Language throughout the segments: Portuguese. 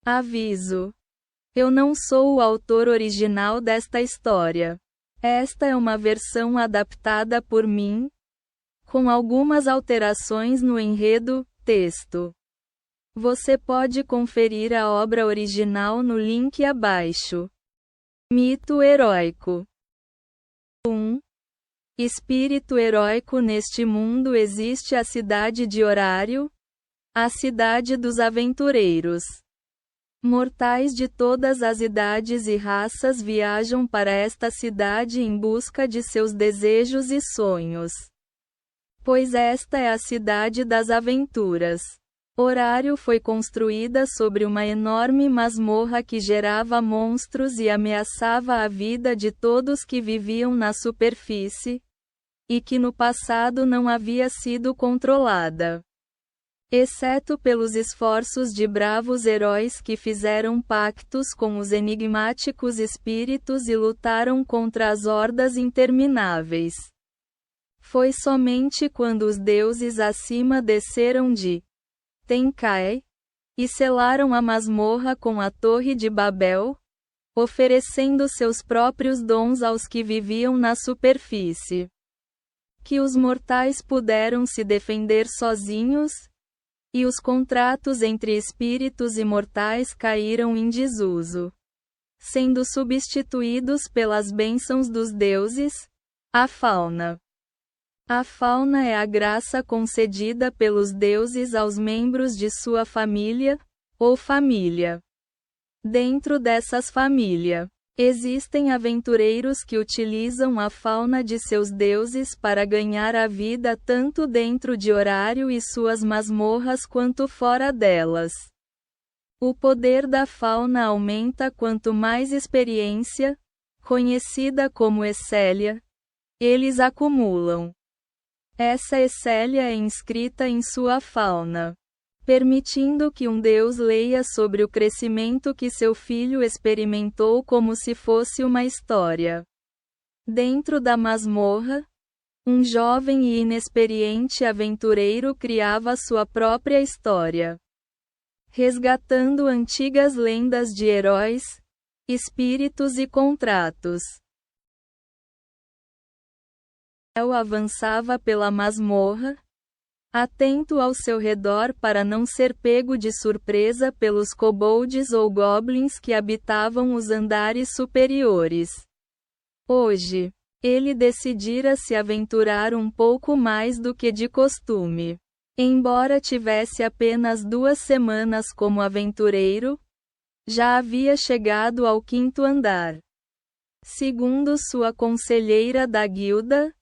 Aviso: eu não sou o autor original desta história. Esta é uma versão adaptada por mim, com algumas alterações no enredo, texto. Você pode conferir a obra original no link abaixo. Mito heróico. 1. Espírito heróico. Neste mundo existe a cidade de Horário, a cidade dos aventureiros. Mortais de todas as idades e raças viajam para esta cidade em busca de seus desejos e sonhos. Pois esta é a cidade das aventuras. Horário foi construída sobre uma enorme masmorra que gerava monstros e ameaçava a vida de todos que viviam na superfície, e que no passado não havia sido controlada. Exceto pelos esforços de bravos heróis que fizeram pactos com os enigmáticos espíritos e lutaram contra as hordas intermináveis. Foi somente quando os deuses acima desceram de Tenkai e selaram a masmorra com a Torre de Babel, oferecendo seus próprios dons aos que viviam na superfície, que os mortais puderam se defender sozinhos, e os contratos entre espíritos e mortais caíram em desuso, sendo substituídos pelas bênçãos dos deuses, a fauna. A fauna é a graça concedida pelos deuses aos membros de sua família, ou família. Dentro dessas famílias, existem aventureiros que utilizam a fauna de seus deuses para ganhar a vida tanto dentro de Horário e suas masmorras quanto fora delas. O poder da fauna aumenta quanto mais experiência, conhecida como Essélia, eles acumulam. Essa Essélia é inscrita em sua fauna, permitindo que um deus leia sobre o crescimento que seu filho experimentou como se fosse uma história. Dentro da masmorra, um jovem e inexperiente aventureiro criava sua própria história, resgatando antigas lendas de heróis, espíritos e contratos. El avançava pela masmorra, atento ao seu redor para não ser pego de surpresa pelos kobolds ou goblins que habitavam os andares superiores. Hoje, ele decidira se aventurar um pouco mais do que de costume. Embora tivesse apenas 2 semanas como aventureiro, já havia chegado ao 5º andar. Segundo sua conselheira da guilda,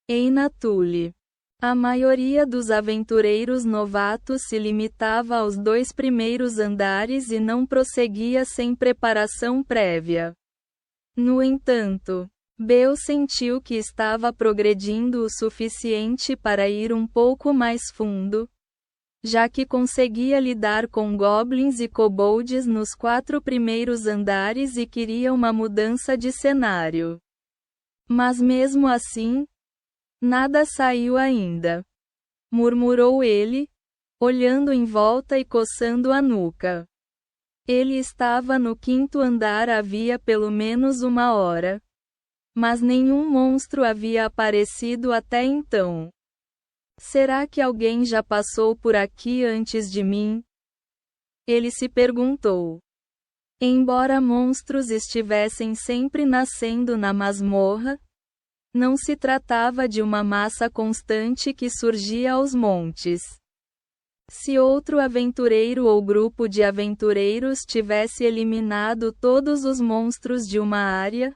Eina Tully, a maioria dos aventureiros novatos se limitava aos 2 primeiros andares e não prosseguia sem preparação prévia. No entanto, Bel sentiu que estava progredindo o suficiente para ir um pouco mais fundo, já que conseguia lidar com goblins e kobolds nos 4 primeiros andares e queria uma mudança de cenário. Mas mesmo assim, nada saiu ainda, murmurou ele, olhando em volta e coçando a nuca. Ele estava no 5º andar havia pelo menos 1 hora. Mas nenhum monstro havia aparecido até então. Será que alguém já passou por aqui antes de mim? Ele se perguntou. Embora monstros estivessem sempre nascendo na masmorra, não se tratava de uma massa constante que surgia aos montes. Se outro aventureiro ou grupo de aventureiros tivesse eliminado todos os monstros de uma área,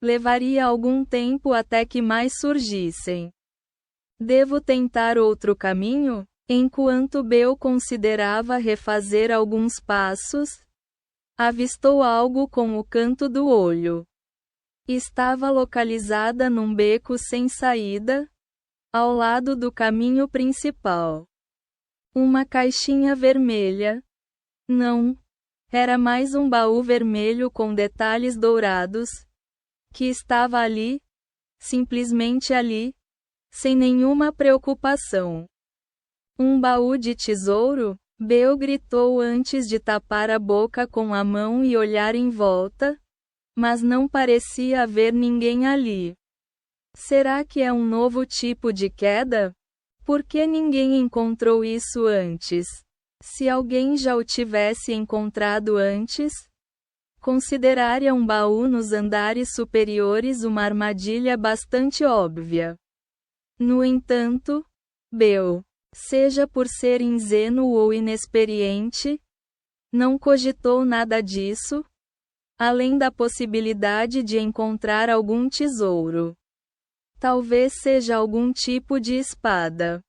levaria algum tempo até que mais surgissem. Devo tentar outro caminho? Enquanto Bel considerava refazer alguns passos, avistou algo com o canto do olho. Estava localizada num beco sem saída, ao lado do caminho principal. Uma caixinha vermelha. Não. Era mais um baú vermelho com detalhes dourados, que estava ali, simplesmente ali, sem nenhuma preocupação. Um baú de tesouro? Bel gritou antes de tapar a boca com a mão e olhar em volta, mas não parecia haver ninguém ali. Será que é um novo tipo de queda? Por que ninguém encontrou isso antes? Se alguém já o tivesse encontrado antes, consideraria um baú nos andares superiores uma armadilha bastante óbvia. No entanto, Bel, seja por ser ingênuo ou inexperiente, não cogitou nada disso, além da possibilidade de encontrar algum tesouro. Talvez seja algum tipo de espada.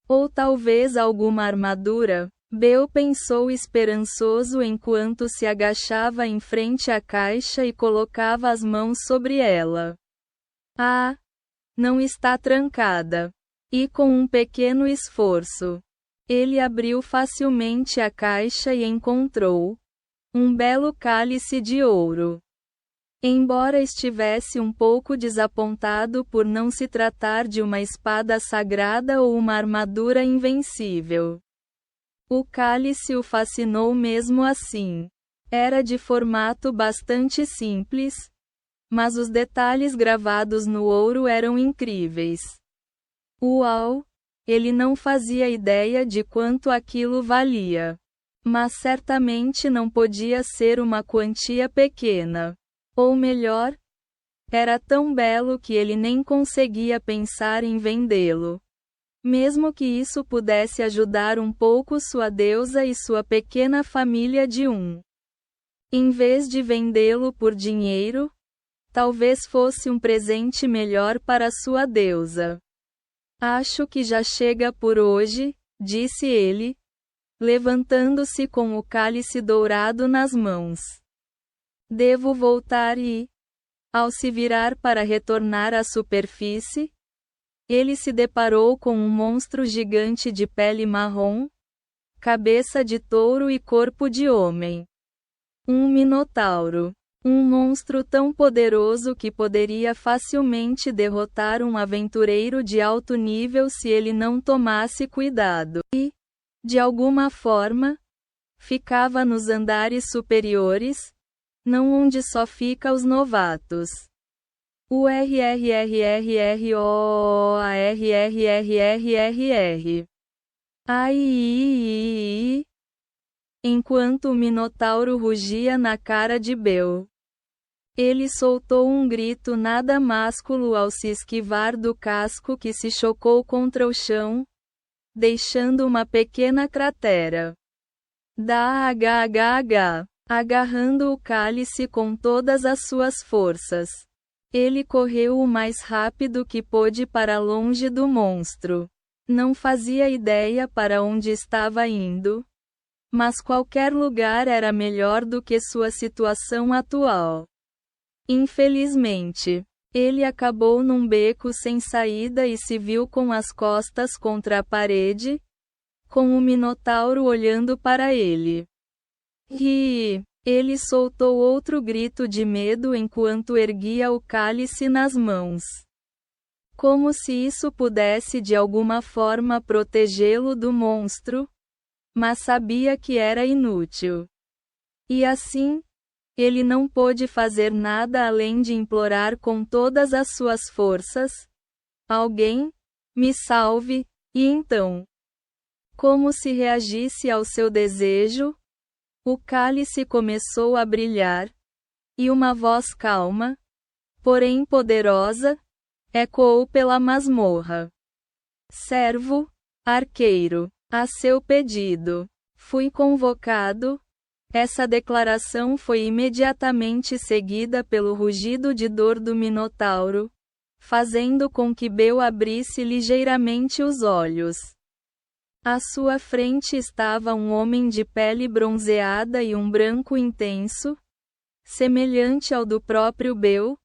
Ou talvez alguma armadura. Bel pensou esperançoso enquanto se agachava em frente à caixa e colocava as mãos sobre ela. Ah! Não está trancada. E com um pequeno esforço, ele abriu facilmente a caixa e encontrou um belo cálice de ouro. Embora estivesse um pouco desapontado por não se tratar de uma espada sagrada ou uma armadura invencível, o cálice o fascinou mesmo assim. Era de formato bastante simples, mas os detalhes gravados no ouro eram incríveis. Uau! Ele não fazia ideia de quanto aquilo valia. Mas certamente não podia ser uma quantia pequena. Ou melhor, era tão belo que ele nem conseguia pensar em vendê-lo. Mesmo que isso pudesse ajudar um pouco sua deusa e sua pequena família de um. Em vez de vendê-lo por dinheiro, talvez fosse um presente melhor para sua deusa. Acho que já chega por hoje, disse ele, levantando-se com o cálice dourado nas mãos. Devo voltar e, ao se virar para retornar à superfície, ele se deparou com um monstro gigante de pele marrom, cabeça de touro e corpo de homem. Um minotauro. Um monstro tão poderoso que poderia facilmente derrotar um aventureiro de alto nível se ele não tomasse cuidado. E, de alguma forma, ficava nos andares superiores, não onde só fica os novatos. O RRRRROARRRRRR. Ai. Enquanto o minotauro rugia na cara de Bel. Ele soltou um grito nada másculo ao se esquivar do casco que se chocou contra o chão, deixando uma pequena cratera. Da HHH, agarrando o cálice com todas as suas forças. Ele correu o mais rápido que pôde para longe do monstro. Não fazia ideia para onde estava indo, mas qualquer lugar era melhor do que sua situação atual. Infelizmente, ele acabou num beco sem saída e se viu com as costas contra a parede, com o minotauro olhando para ele. E ele soltou outro grito de medo enquanto erguia o cálice nas mãos. Como se isso pudesse de alguma forma protegê-lo do monstro, mas sabia que era inútil. E assim, ele não pôde fazer nada além de implorar com todas as suas forças: alguém, me salve, e então, como se reagisse ao seu desejo, o cálice começou a brilhar, e uma voz calma, porém poderosa, ecoou pela masmorra. Servo, arqueiro, a seu pedido. Fui convocado. Essa declaração foi imediatamente seguida pelo rugido de dor do minotauro, fazendo com que Bel abrisse ligeiramente os olhos. À sua frente estava um homem de pele bronzeada e um branco intenso, semelhante ao do próprio Bel,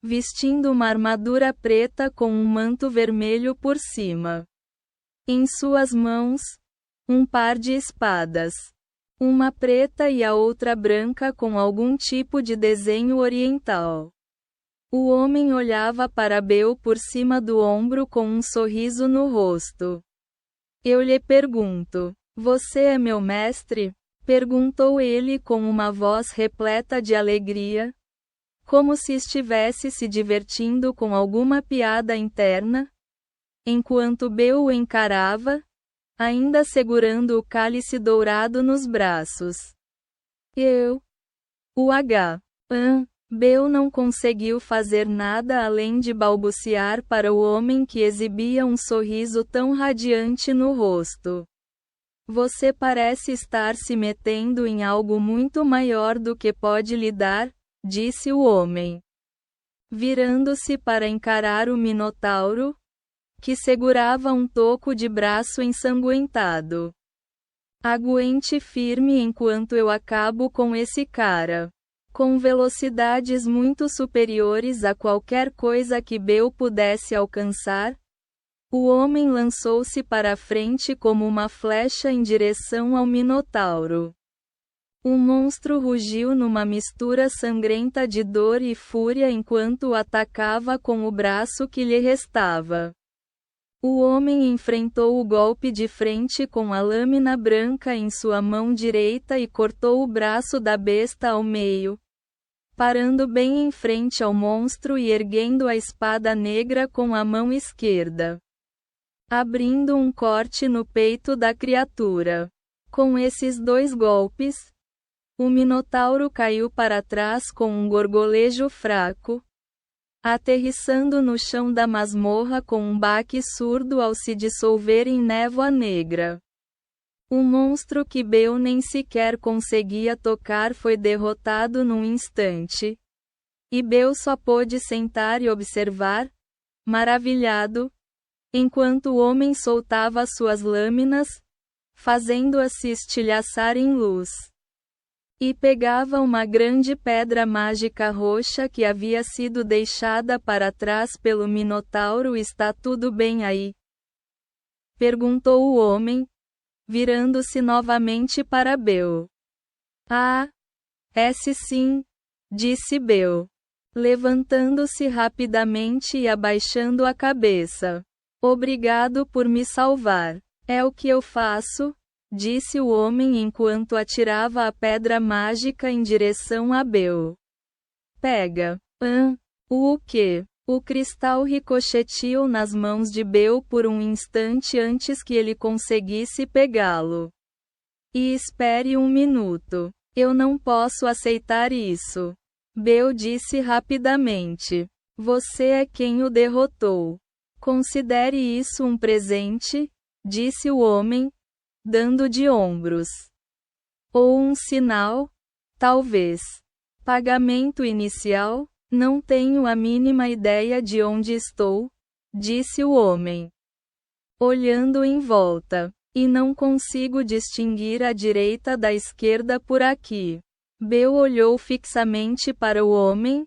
vestindo uma armadura preta com um manto vermelho por cima. Em suas mãos, um par de espadas. Uma preta e a outra branca com algum tipo de desenho oriental. O homem olhava para Bel por cima do ombro com um sorriso no rosto. Eu lhe pergunto, Você é meu mestre? Perguntou ele com uma voz repleta de alegria, como se estivesse se divertindo com alguma piada interna, enquanto Bel o encarava, ainda segurando o cálice dourado nos braços. Bel não conseguiu fazer nada além de balbuciar para o homem que exibia um sorriso tão radiante no rosto. Você parece estar se metendo em algo muito maior do que pode lidar, disse o homem. Virando-se para encarar o Minotauro, que segurava um toco de braço ensanguentado. Aguente firme enquanto eu acabo com esse cara. Com velocidades muito superiores a qualquer coisa que Bel pudesse alcançar, o homem lançou-se para a frente como uma flecha em direção ao Minotauro. O monstro rugiu numa mistura sangrenta de dor e fúria enquanto o atacava com o braço que lhe restava. O homem enfrentou o golpe de frente com a lâmina branca em sua mão direita e cortou o braço da besta ao meio, parando bem em frente ao monstro e erguendo a espada negra com a mão esquerda, abrindo um corte no peito da criatura. Com esses dois golpes, o Minotauro caiu para trás com um gorgolejo fraco, aterrissando no chão da masmorra com um baque surdo ao se dissolver em névoa negra. O monstro que Bel nem sequer conseguia tocar foi derrotado num instante. E Bel só pôde sentar e observar, maravilhado, enquanto o homem soltava suas lâminas, fazendo-as se estilhaçar em luz. E pegava uma grande pedra mágica roxa que havia sido deixada para trás pelo Minotauro. Está tudo bem aí? Perguntou o homem, virando-se novamente para Bel. Sim, disse Bel, levantando-se rapidamente e abaixando a cabeça. Obrigado por me salvar. É o que eu faço, disse o homem enquanto atirava a pedra mágica em direção a Bel. Pega. O quê? O cristal ricocheteou nas mãos de Bel por um instante antes que ele conseguisse pegá-lo. E espere um minuto. Eu não posso aceitar isso. Bel disse rapidamente. Você é quem o derrotou. Considere isso um presente, disse o homem, dando de ombros. Ou um sinal? Talvez. Pagamento inicial? Não tenho a mínima ideia de onde estou, disse o homem, olhando em volta. E não consigo distinguir a direita da esquerda por aqui. Bel olhou fixamente para o homem,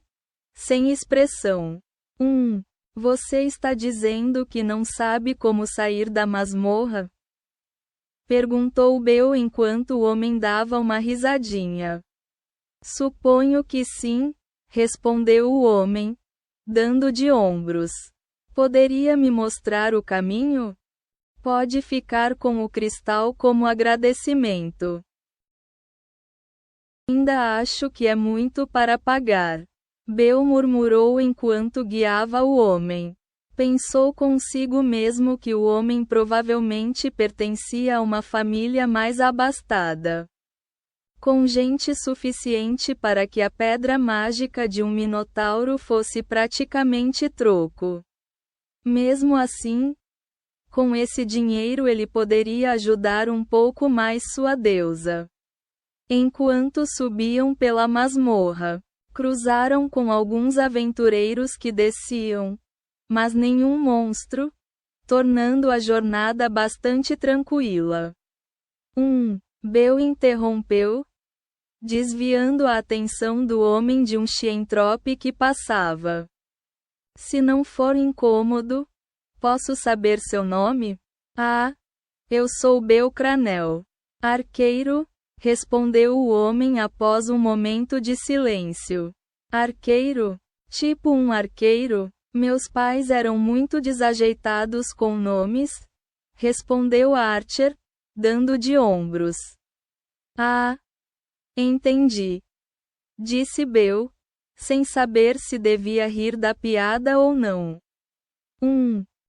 sem expressão. Você está dizendo que não sabe como sair da masmorra? Perguntou Bel enquanto o homem dava uma risadinha. Suponho que sim, respondeu o homem, dando de ombros. Poderia me mostrar o caminho? Pode ficar com o cristal como agradecimento. Ainda acho que é muito para pagar. Bel murmurou enquanto guiava o homem. Pensou consigo mesmo que o homem provavelmente pertencia a uma família mais abastada, com gente suficiente para que a pedra mágica de um Minotauro fosse praticamente troco. Mesmo assim, com esse dinheiro ele poderia ajudar um pouco mais sua deusa. Enquanto subiam pela masmorra, cruzaram com alguns aventureiros que desciam, mas nenhum monstro, tornando a jornada bastante tranquila. Bel interrompeu, desviando a atenção do homem de um Xientrope que passava. Se não for incômodo, posso saber seu nome? Eu sou Bel Cranel. Arqueiro, respondeu o homem após um momento de silêncio. Arqueiro? Tipo um arqueiro? Meus pais eram muito desajeitados com nomes, respondeu Archer, dando de ombros. Ah, entendi, disse Bill, sem saber se devia rir da piada ou não.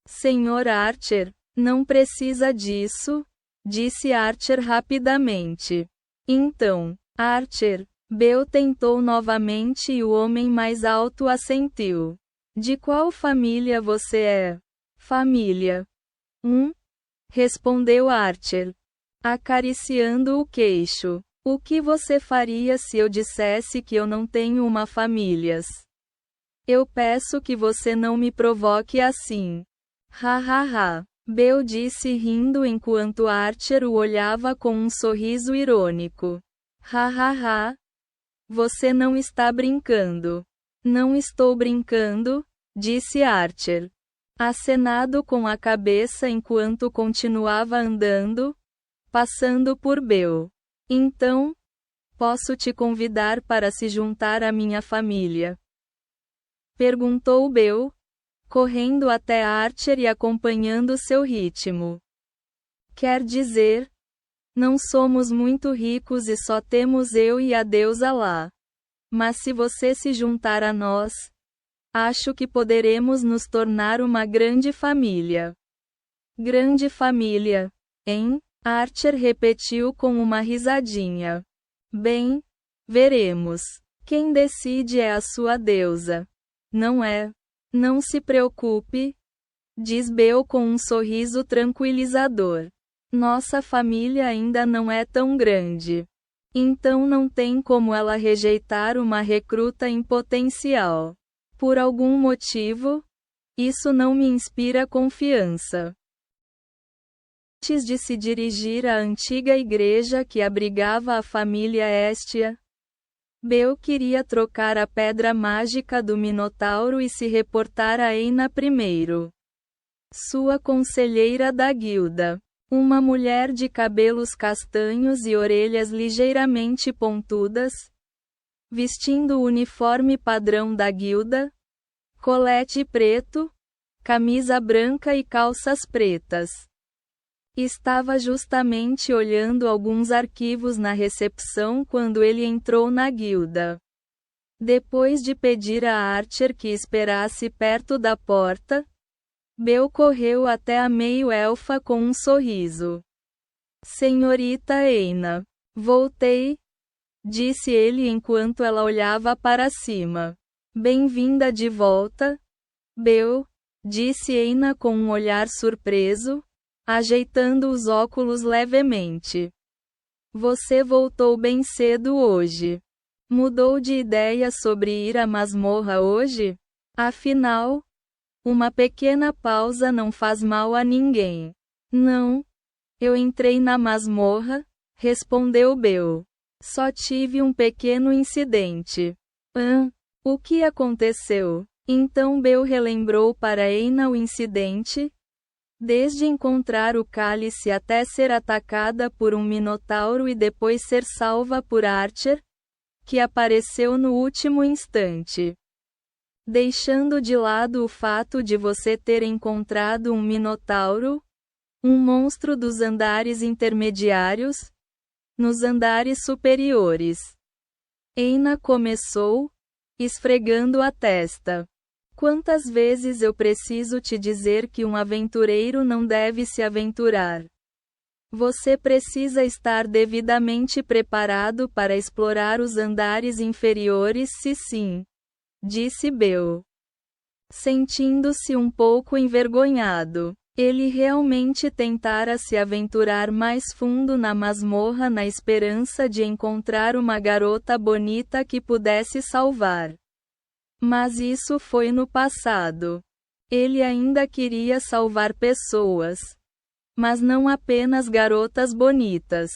Senhor Archer, não precisa disso, disse Archer rapidamente. Então, Archer, Bill tentou novamente e o homem mais alto assentiu. De qual família você é? Família. Respondeu Archer, acariciando o queixo. O que você faria se eu dissesse que eu não tenho uma família? Eu peço que você não me provoque assim. Ha ha ha. Bill disse rindo enquanto Archer o olhava com um sorriso irônico. Ha ha ha. Você não está brincando. Não estou brincando, disse Archer, acenado com a cabeça enquanto continuava andando, passando por Bill. Então, posso te convidar para se juntar à minha família? Perguntou Bill, correndo até Archer e acompanhando seu ritmo. Quer dizer, não somos muito ricos e só temos eu e a deusa lá. Mas se você se juntar a nós, acho que poderemos nos tornar uma grande família. Grande família, hein? Archer repetiu com uma risadinha. Bem, veremos. Quem decide é a sua deusa. Não é? Não se preocupe, diz Bill com um sorriso tranquilizador. Nossa família ainda não é tão grande. Então não tem como ela rejeitar uma recruta em potencial. Por algum motivo, isso não me inspira confiança. Antes de se dirigir à antiga igreja que abrigava a família Hestia, Bill queria trocar a pedra mágica do Minotauro e se reportar a Eina primeiro. Sua conselheira da guilda. Uma mulher de cabelos castanhos e orelhas ligeiramente pontudas, vestindo o uniforme padrão da guilda, colete preto, camisa branca e calças pretas. Estava justamente olhando alguns arquivos na recepção quando ele entrou na guilda. Depois de pedir a Archer que esperasse perto da porta, Bill correu até a meio-elfa com um sorriso. Senhorita Eina, voltei, disse ele enquanto ela olhava para cima. Bem-vinda de volta, Bill, disse Eina com um olhar surpreso, ajeitando os óculos levemente. Você voltou bem cedo hoje. Mudou de ideia sobre ir à masmorra hoje? Afinal, uma pequena pausa não faz mal a ninguém. Não. Eu entrei na masmorra, respondeu Bill. Só tive um pequeno incidente. O que aconteceu? Então Bill relembrou para Eina o incidente. Desde encontrar o cálice até ser atacada por um minotauro e depois ser salva por Archer, que apareceu no último instante. Deixando de lado o fato de você ter encontrado um minotauro, um monstro dos andares intermediários, nos andares superiores. Eina começou, esfregando a testa. Quantas vezes eu preciso te dizer que um aventureiro não deve se aventurar? Você precisa estar devidamente preparado para explorar os andares inferiores se sim, disse Bill, sentindo-se um pouco envergonhado. Ele realmente tentara se aventurar mais fundo na masmorra na esperança de encontrar uma garota bonita que pudesse salvar. Mas isso foi no passado. Ele ainda queria salvar pessoas. Mas não apenas garotas bonitas.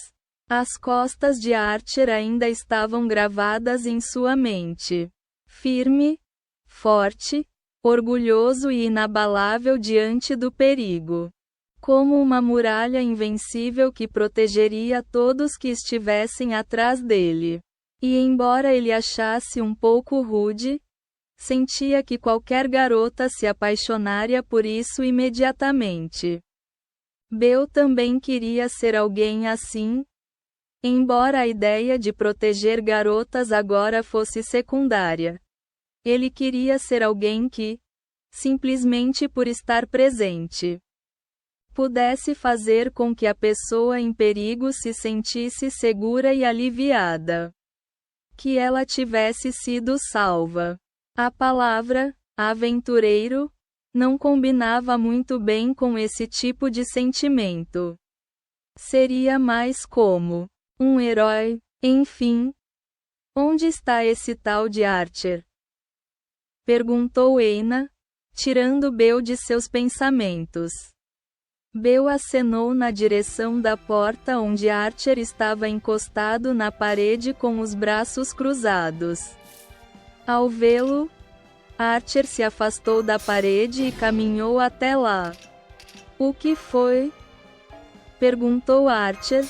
As costas de Archer ainda estavam gravadas em sua mente. Firme, forte, orgulhoso e inabalável diante do perigo. Como uma muralha invencível que protegeria todos que estivessem atrás dele. E embora ele achasse um pouco rude, sentia que qualquer garota se apaixonaria por isso imediatamente. Bill também queria ser alguém assim, embora a ideia de proteger garotas agora fosse secundária. Ele queria ser alguém que, simplesmente por estar presente, pudesse fazer com que a pessoa em perigo se sentisse segura e aliviada. Que ela tivesse sido salva. A palavra, aventureiro, não combinava muito bem com esse tipo de sentimento. Seria mais como um herói, enfim. Onde está esse tal de Archer? Perguntou Eina, tirando Bill de seus pensamentos. Bill acenou na direção da porta onde Archer estava encostado na parede com os braços cruzados. Ao vê-lo, Archer se afastou da parede e caminhou até lá. O que foi? Perguntou Archer,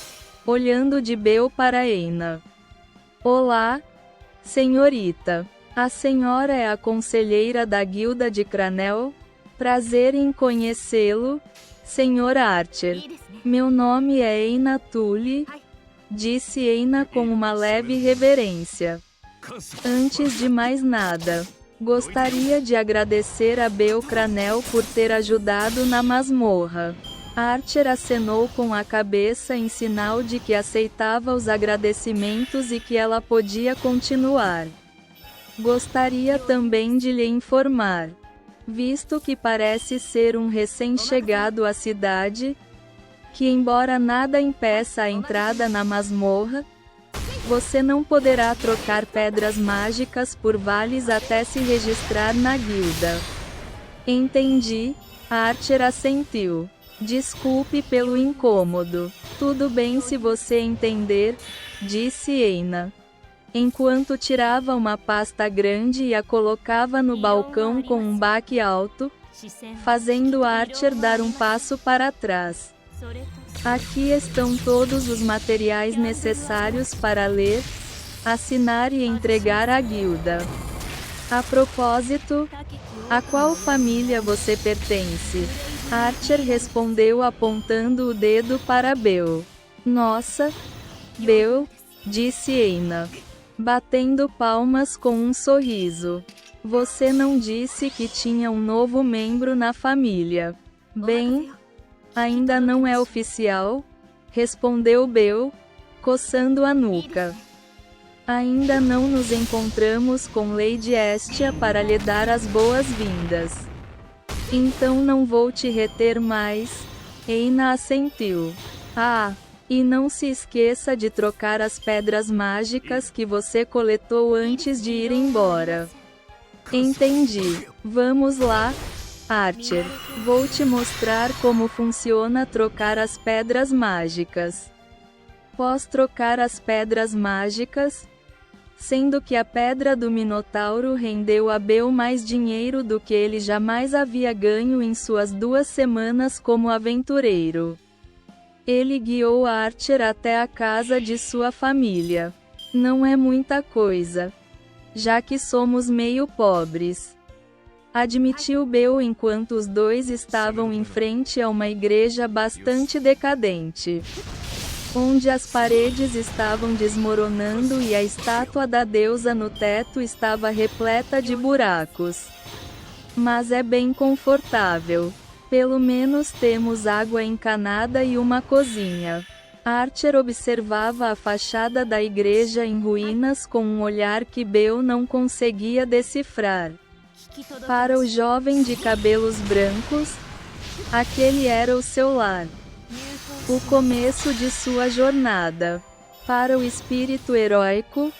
olhando de Bill para Eina. Olá, senhorita. A senhora é a conselheira da guilda de Cranel? Prazer em conhecê-lo, Sr. Archer. Meu nome é Eina Tully, disse Eina com uma leve reverência. Antes de mais nada, gostaria de agradecer a Bill Cranel por ter ajudado na masmorra. Archer acenou com a cabeça em sinal de que aceitava os agradecimentos e que ela podia continuar. Gostaria também de lhe informar, visto que parece ser um recém-chegado à cidade, que embora nada impeça a entrada na masmorra, você não poderá trocar pedras mágicas por vales até se registrar na guilda. Entendi, Archer assentiu. Desculpe pelo incômodo. Tudo bem se você entender, disse Eina. Enquanto tirava uma pasta grande e a colocava no balcão com um baque alto, fazendo Archer dar um passo para trás. Aqui estão todos os materiais necessários para ler, assinar e entregar à guilda. A propósito, a qual família você pertence? Archer respondeu apontando o dedo para Bill. Nossa, Bill, disse Eina, batendo palmas com um sorriso. Você não disse que tinha um novo membro na família. Bem, ainda não é oficial, respondeu Bill, coçando a nuca. Ainda não nos encontramos com Lady Estia para lhe dar as boas-vindas. Então não vou te reter mais, Eina assentiu. Ah, e não se esqueça de trocar as pedras mágicas que você coletou antes de ir embora. Entendi. Vamos lá, Archer. Vou te mostrar como funciona trocar as pedras mágicas. Após trocar as pedras mágicas, sendo que a pedra do Minotauro rendeu a Bill mais dinheiro do que ele jamais havia ganho em suas 2 semanas como aventureiro. Ele guiou Archer até a casa de sua família. Não é muita coisa, já que somos meio pobres, admitiu Bill enquanto os dois estavam em frente a uma igreja bastante decadente, onde as paredes estavam desmoronando e a estátua da deusa no teto estava repleta de buracos. Mas é bem confortável. Pelo menos temos água encanada e uma cozinha. Archer observava a fachada da igreja em ruínas com um olhar que Bill não conseguia decifrar. Para o jovem de cabelos brancos, aquele era o seu lar. O começo de sua jornada. Para o espírito heróico,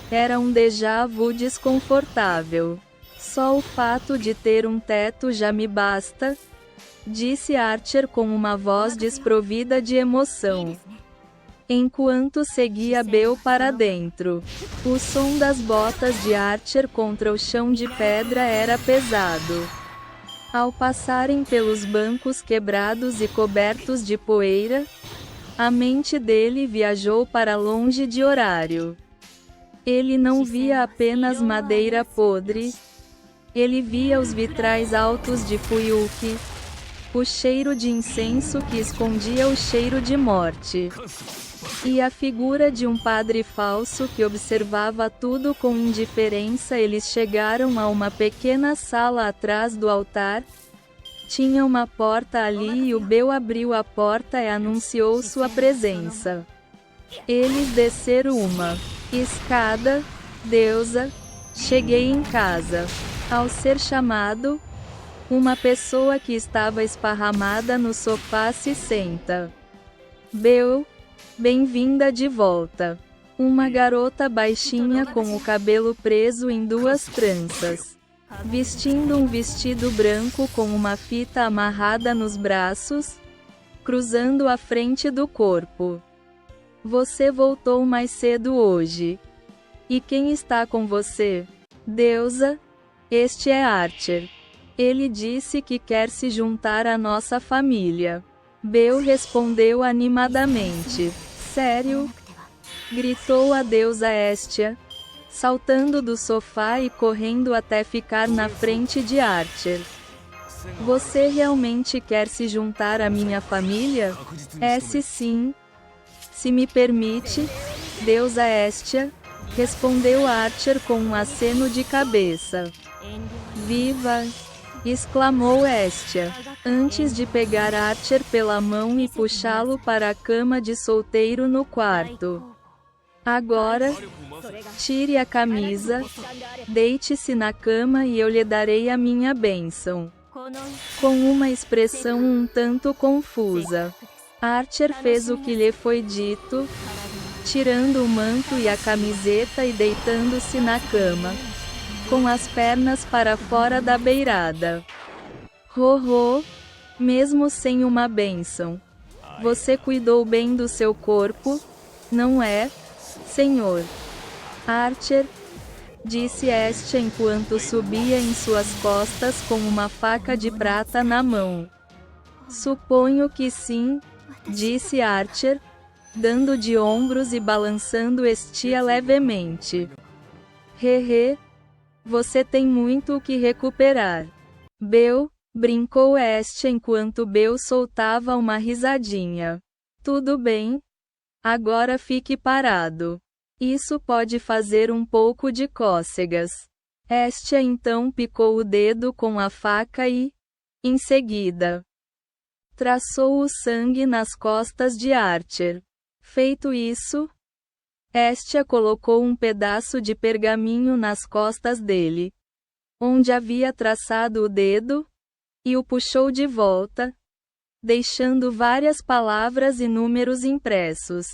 era um déjà vu desconfortável. Só o fato de ter um teto já me basta, disse Archer com uma voz desprovida de emoção, enquanto seguia Bill para dentro. O som das botas de Archer contra o chão de pedra era pesado. Ao passarem pelos bancos quebrados e cobertos de poeira, a mente dele viajou para longe de horário. Ele não via apenas madeira podre, ele via os vitrais altos de Fuyuki, o cheiro de incenso que escondia o cheiro de morte, e a figura de um padre falso que observava tudo com indiferença. Eles chegaram a uma pequena sala atrás do altar. Tinha uma porta ali e o Beu abriu a porta e anunciou sua presença. Eles desceram uma escada. Deusa, cheguei em casa. Ao ser chamado, uma pessoa que estava esparramada no sofá se senta. Beu, bem-vinda de volta. Uma garota baixinha com o cabelo preso em duas tranças, vestindo um vestido branco com uma fita amarrada nos braços, cruzando a frente do corpo. Você voltou mais cedo hoje. E quem está com você? Deusa, este é Archer. Ele disse que quer se juntar à nossa família. Beu respondeu animadamente. Sério? Gritou a deusa Estia, saltando do sofá e correndo até ficar na frente de Archer. Você realmente quer se juntar à minha família? Sim. Se me permite, deusa Estia, respondeu Archer com um aceno de cabeça. Viva! Exclamou Estia, antes de pegar Archer pela mão e puxá-lo para a cama de solteiro no quarto. Agora, tire a camisa, deite-se na cama e eu lhe darei a minha bênção. Com uma expressão um tanto confusa, Archer fez o que lhe foi dito, tirando o manto e a camiseta e deitando-se na cama, com as pernas para fora da beirada. Rorô, mesmo sem uma bênção. Você cuidou bem do seu corpo, não é, senhor? Archer, disse Estia enquanto subia em suas costas com uma faca de prata na mão. Suponho que sim, disse Archer, dando de ombros e balançando Estia levemente. Hehe, você tem muito o que recuperar. Beu, brincou Estia enquanto Beu soltava uma risadinha. Tudo bem? Agora fique parado. Isso pode fazer um pouco de cócegas. Estia então picou o dedo com a faca e, em seguida, traçou o sangue nas costas de Archer. Feito isso, Estia colocou um pedaço de pergaminho nas costas dele, onde havia traçado o dedo, e o puxou de volta, deixando várias palavras e números impressos.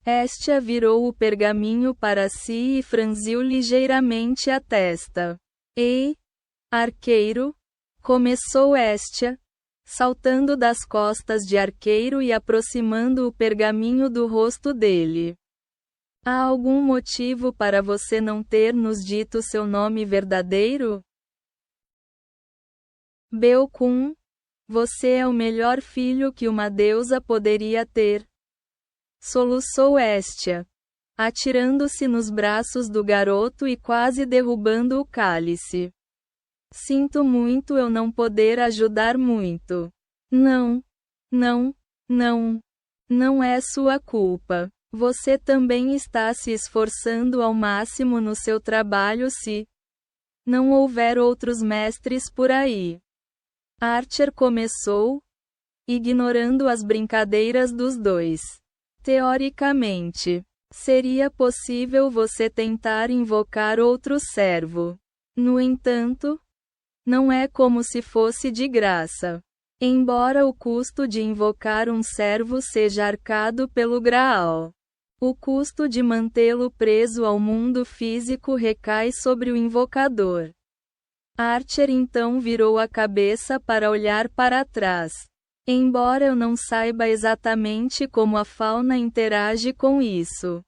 Estia virou o pergaminho para si e franziu ligeiramente a testa. Ei, arqueiro, começou Estia, saltando das costas de Arqueiro e aproximando o pergaminho do rosto dele. Há algum motivo para você não ter nos dito seu nome verdadeiro? Beokun, você é o melhor filho que uma deusa poderia ter. Soluçou Estia, atirando-se nos braços do garoto e quase derrubando o cálice. Sinto muito eu não poder ajudar muito. Não. Não é sua culpa. Você também está se esforçando ao máximo no seu trabalho se não houver outros mestres por aí. Archer começou, ignorando as brincadeiras dos dois. Teoricamente, seria possível você tentar invocar outro servo. No entanto, não é como se fosse de graça. Embora o custo de invocar um servo seja arcado pelo Graal, o custo de mantê-lo preso ao mundo físico recai sobre o invocador. Archer então virou a cabeça para olhar para trás. Embora eu não saiba exatamente como a fauna interage com isso,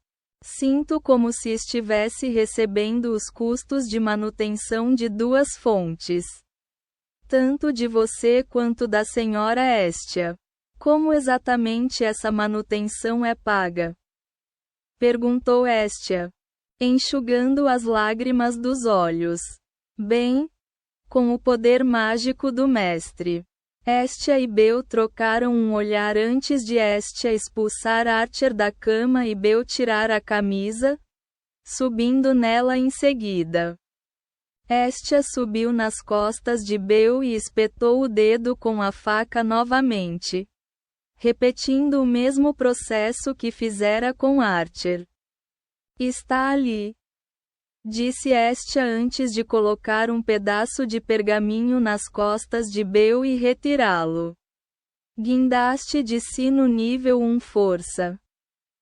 sinto como se estivesse recebendo os custos de manutenção de duas fontes. Tanto de você quanto da senhora Estia. Como exatamente essa manutenção é paga? Perguntou Estia, enxugando as lágrimas dos olhos. Bem, com o poder mágico do mestre. Estia e Beu trocaram um olhar antes de Estia expulsar Archer da cama e Beu tirar a camisa, subindo nela em seguida. Estia subiu nas costas de Beu e espetou o dedo com a faca novamente, repetindo o mesmo processo que fizera com Archer. Está ali, disse Estia antes de colocar um pedaço de pergaminho nas costas de Beu e retirá-lo. Guindaste de si no nível 1 força.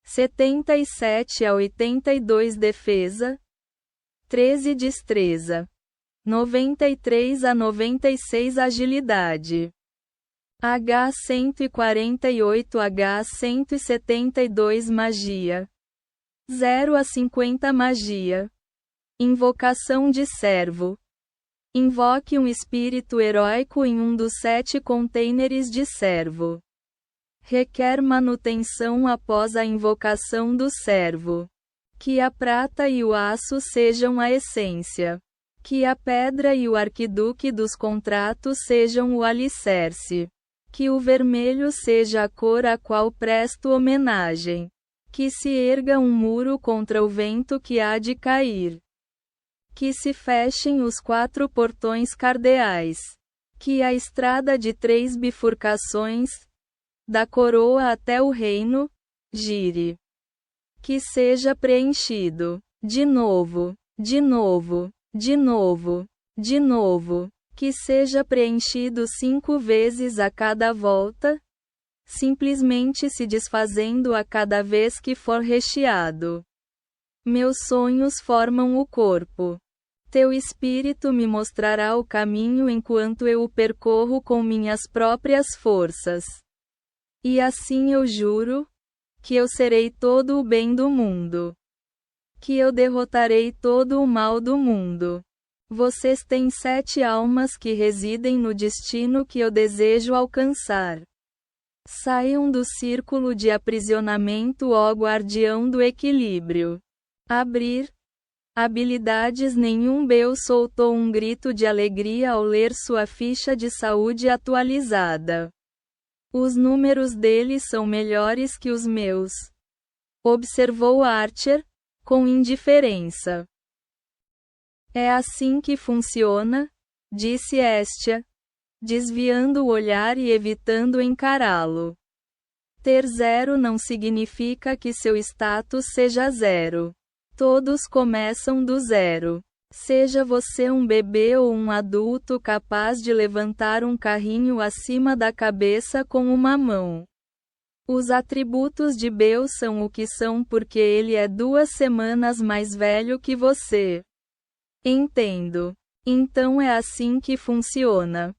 77 a 82 defesa. 13 destreza. 93 a 96 agilidade. H148 H172 magia. 0 a 50 magia. Invocação de servo. Invoque um espírito heróico em um dos 7 containers de servo. Requer manutenção após a invocação do servo. Que a prata e o aço sejam a essência. Que a pedra e o arquiduque dos contratos sejam o alicerce. Que o vermelho seja a cor a qual presto homenagem. Que se erga um muro contra o vento que há de cair. Que se fechem os 4 portões cardeais. Que a estrada de 3 bifurcações, da coroa até o reino, gire. Que seja preenchido. De novo, de novo, de novo, de novo. Que seja preenchido 5 vezes a cada volta, simplesmente se desfazendo a cada vez que for recheado. Meus sonhos formam o corpo. Teu espírito me mostrará o caminho enquanto eu o percorro com minhas próprias forças. E assim eu juro, que eu serei todo o bem do mundo. Que eu derrotarei todo o mal do mundo. Vocês têm 7 almas que residem no destino que eu desejo alcançar. Saiam do círculo de aprisionamento, ó guardião do equilíbrio. Abrir. Habilidades. Nenhum Beu soltou um grito de alegria ao ler sua ficha de saúde atualizada. Os números dele são melhores que os meus. Observou Archer, com indiferença. É assim que funciona, disse Estia, desviando o olhar e evitando encará-lo. Ter 0 não significa que seu status seja 0. Todos começam do 0. Seja você um bebê ou um adulto capaz de levantar um carrinho acima da cabeça com uma mão. Os atributos de Beu são o que são porque ele é 2 semanas mais velho que você. Entendo. Então é assim que funciona.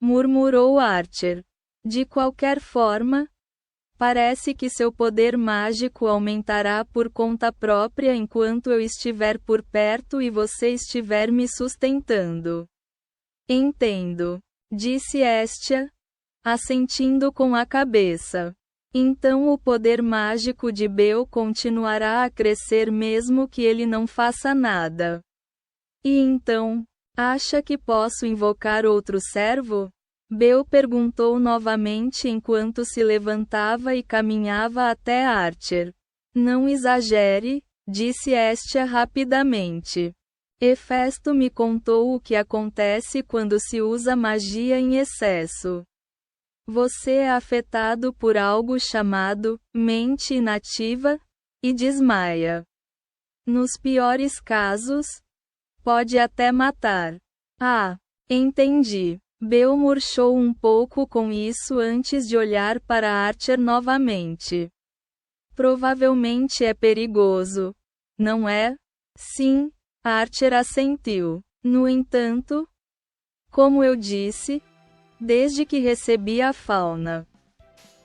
Murmurou Archer. De qualquer forma, parece que seu poder mágico aumentará por conta própria enquanto eu estiver por perto e você estiver me sustentando. Entendo. Disse Estia, assentindo com a cabeça. Então o poder mágico de Beu continuará a crescer mesmo que ele não faça nada. E então, acha que posso invocar outro servo? Beu perguntou novamente enquanto se levantava e caminhava até Archer. Não exagere, disse Estia rapidamente. Hefesto me contou o que acontece quando se usa magia em excesso. Você é afetado por algo chamado mente inativa e desmaia. Nos piores casos, pode até matar. Ah, entendi. Beu murchou um pouco com isso antes de olhar para Archer novamente. Provavelmente é perigoso, não é? Sim, Archer assentiu. No entanto, como eu disse, desde que recebi a fauna,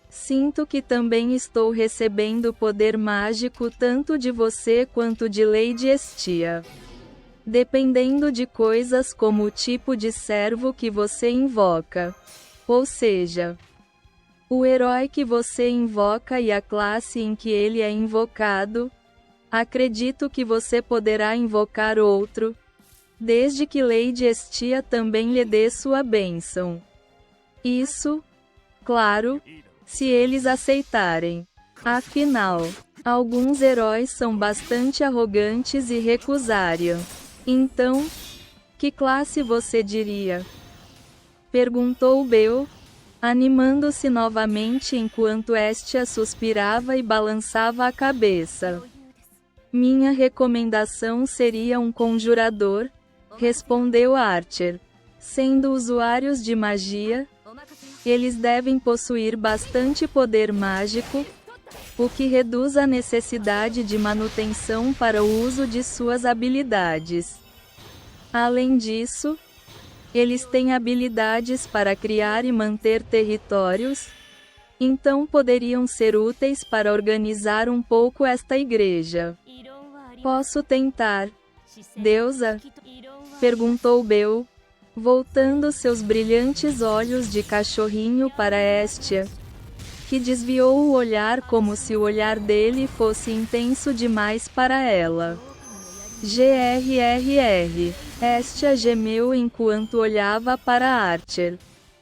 sinto que também estou recebendo poder mágico tanto de você quanto de Lady Estia. Dependendo de coisas como o tipo de servo que você invoca. Ou seja, o herói que você invoca e a classe em que ele é invocado, acredito que você poderá invocar outro, desde que Lady Estia também lhe dê sua bênção. Isso, claro, se eles aceitarem. Afinal, alguns heróis são bastante arrogantes e recusariam. Então, que classe você diria? Perguntou Bel, animando-se novamente enquanto Estia suspirava e balançava a cabeça. Minha recomendação seria um conjurador, respondeu Archer. Sendo usuários de magia, eles devem possuir bastante poder mágico, o que reduz a necessidade de manutenção para o uso de suas habilidades. Além disso, eles têm habilidades para criar e manter territórios, então poderiam ser úteis para organizar um pouco esta igreja. Posso tentar, deusa? Perguntou Bel, voltando seus brilhantes olhos de cachorrinho para Estia, que desviou o olhar como se o olhar dele fosse intenso demais para ela. Grrr. Estia gemeu enquanto olhava para Archer.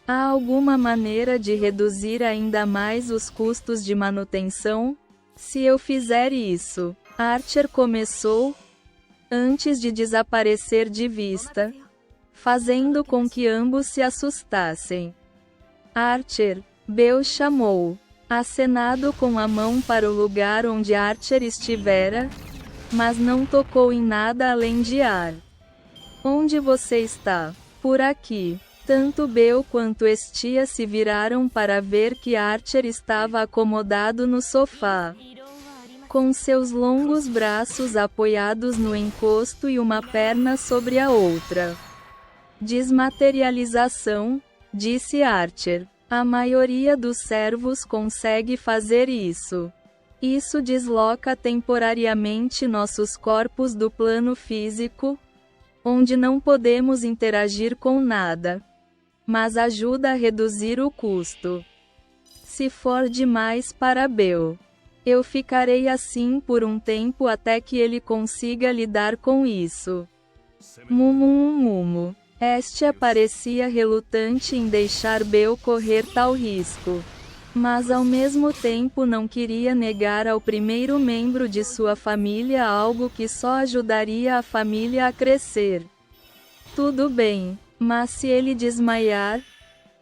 Há alguma maneira de reduzir ainda mais os custos de manutenção? Se eu fizer isso, Archer começou, antes de desaparecer de vista, fazendo com que ambos se assustassem. Archer, Bel chamou, acenado com a mão para o lugar onde Archer estivera, mas não tocou em nada além de ar. Onde você está? Por aqui. Tanto Bel quanto Estia se viraram para ver que Archer estava acomodado no sofá, com seus longos braços apoiados no encosto e uma perna sobre a outra. Desmaterialização, disse Archer. A maioria dos servos consegue fazer isso. Isso desloca temporariamente nossos corpos do plano físico, onde não podemos interagir com nada, mas ajuda a reduzir o custo. Se for demais para Bel, eu ficarei assim por um tempo até que ele consiga lidar com isso. Mumu. Estia parecia relutante em deixar Bel correr tal risco, mas ao mesmo tempo não queria negar ao primeiro membro de sua família algo que só ajudaria a família a crescer. Tudo bem, mas se ele desmaiar,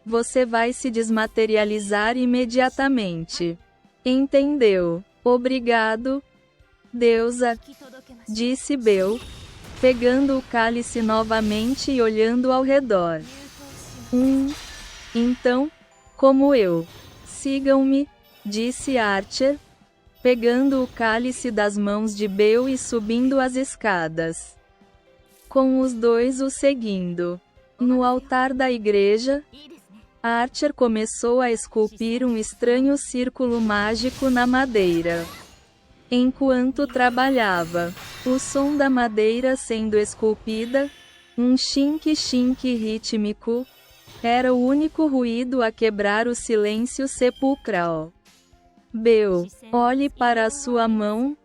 você vai se desmaterializar imediatamente. Entendeu? Obrigado, deusa, disse Bel, pegando o cálice novamente e olhando ao redor. Então, como eu. Sigam-me, disse Archer, pegando o cálice das mãos de Bel e subindo as escadas, com os dois o seguindo. No altar da igreja, Archer começou a esculpir um estranho círculo mágico na madeira. Enquanto trabalhava, o som da madeira sendo esculpida, um chink-chink rítmico, era o único ruído a quebrar o silêncio sepulcral. Bel, olhe para a sua mão,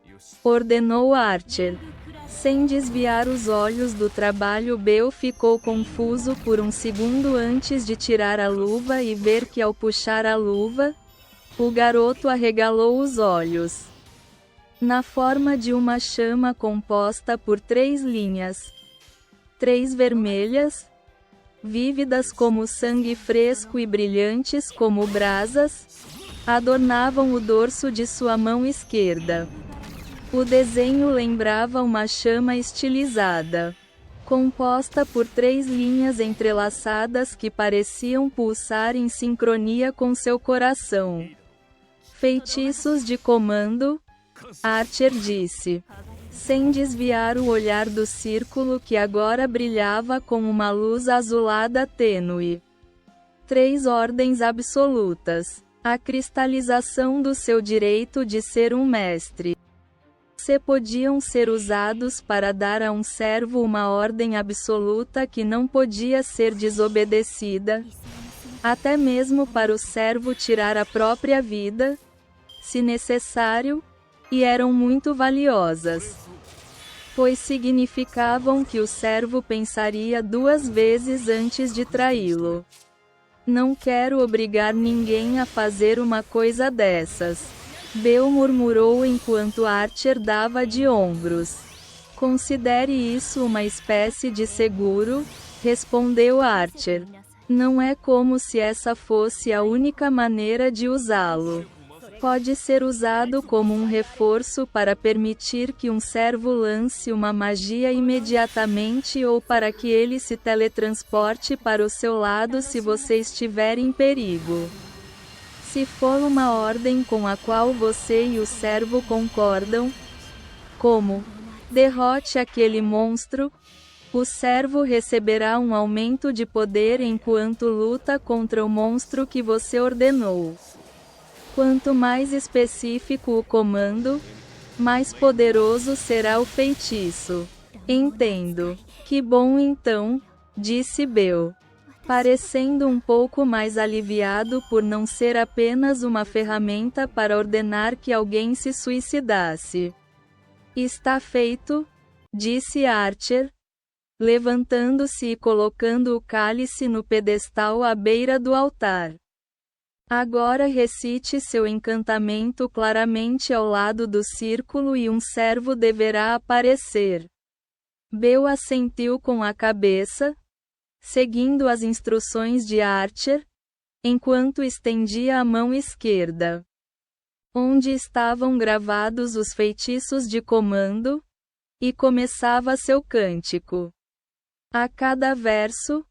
ordenou Archer. Sem desviar os olhos do trabalho, Bel ficou confuso por um segundo antes de tirar a luva e ver que ao puxar a luva, o garoto arregalou os olhos. Na forma de uma chama composta por 3 linhas. 3 vermelhas, vívidas como sangue fresco e brilhantes como brasas, adornavam o dorso de sua mão esquerda. O desenho lembrava uma chama estilizada, composta por 3 linhas entrelaçadas que pareciam pulsar em sincronia com seu coração. Feitiços de comando, Archer disse, sem desviar o olhar do círculo que agora brilhava com uma luz azulada tênue. 3 ordens absolutas. A cristalização do seu direito de ser um mestre. Se podiam ser usados para dar a um servo uma ordem absoluta que não podia ser desobedecida, até mesmo para o servo tirar a própria vida, se necessário, e eram muito valiosas, pois significavam que o servo pensaria 2 vezes antes de traí-lo. Não quero obrigar ninguém a fazer uma coisa dessas. Bill murmurou enquanto Archer dava de ombros. Considere isso uma espécie de seguro, respondeu Archer. Não é como se essa fosse a única maneira de usá-lo. Pode ser usado como um reforço para permitir que um servo lance uma magia imediatamente ou para que ele se teletransporte para o seu lado se você estiver em perigo. Se for uma ordem com a qual você e o servo concordam, como derrote aquele monstro, o servo receberá um aumento de poder enquanto luta contra o monstro que você ordenou. Quanto mais específico o comando, mais poderoso será o feitiço. Entendo. Que bom então, disse Bill, parecendo um pouco mais aliviado por não ser apenas uma ferramenta para ordenar que alguém se suicidasse. Está feito, disse Archer, levantando-se e colocando o cálice no pedestal à beira do altar. Agora recite seu encantamento claramente ao lado do círculo e um servo deverá aparecer. Bill assentiu com a cabeça, seguindo as instruções de Archer, enquanto estendia a mão esquerda, onde estavam gravados os feitiços de comando, e começava seu cântico. A cada verso,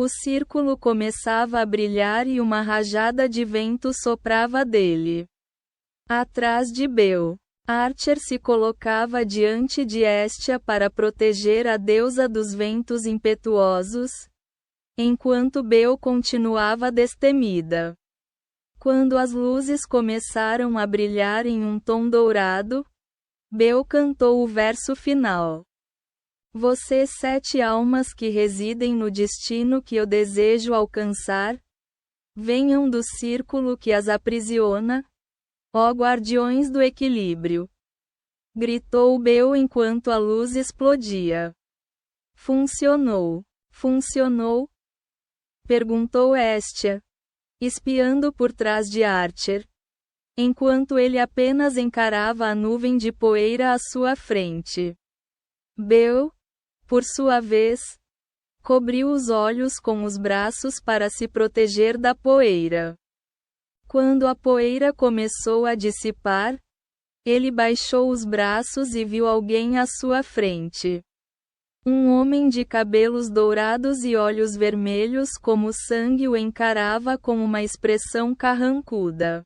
o círculo começava a brilhar e uma rajada de vento soprava dele. Atrás de Bill, Archer se colocava diante de Hestia para proteger a deusa dos ventos impetuosos, enquanto Bill continuava destemida. Quando as luzes começaram a brilhar em um tom dourado, Bill cantou o verso final. Vocês 7 almas que residem no destino que eu desejo alcançar, venham do círculo que as aprisiona, ó guardiões do equilíbrio. Gritou Bill enquanto a luz explodia. Funcionou. Funcionou? Perguntou Hestia, espiando por trás de Archer, enquanto ele apenas encarava a nuvem de poeira à sua frente. Bill, por sua vez, cobriu os olhos com os braços para se proteger da poeira. Quando a poeira começou a dissipar, ele baixou os braços e viu alguém à sua frente. Um homem de cabelos dourados e olhos vermelhos como sangue o encarava com uma expressão carrancuda.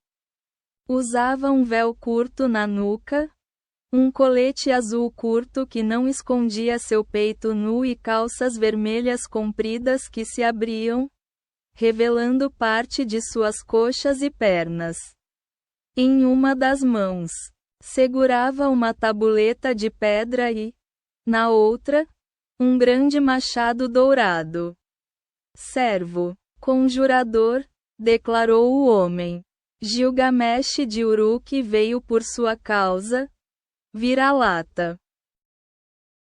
Usava um véu curto na nuca, um colete azul curto que não escondia seu peito nu e calças vermelhas compridas que se abriam, revelando parte de suas coxas e pernas. Em uma das mãos, segurava uma tabuleta de pedra e, na outra, um grande machado dourado. Servo, conjurador, declarou o homem. Gilgamesh de Uruk veio por sua causa, vira-lata.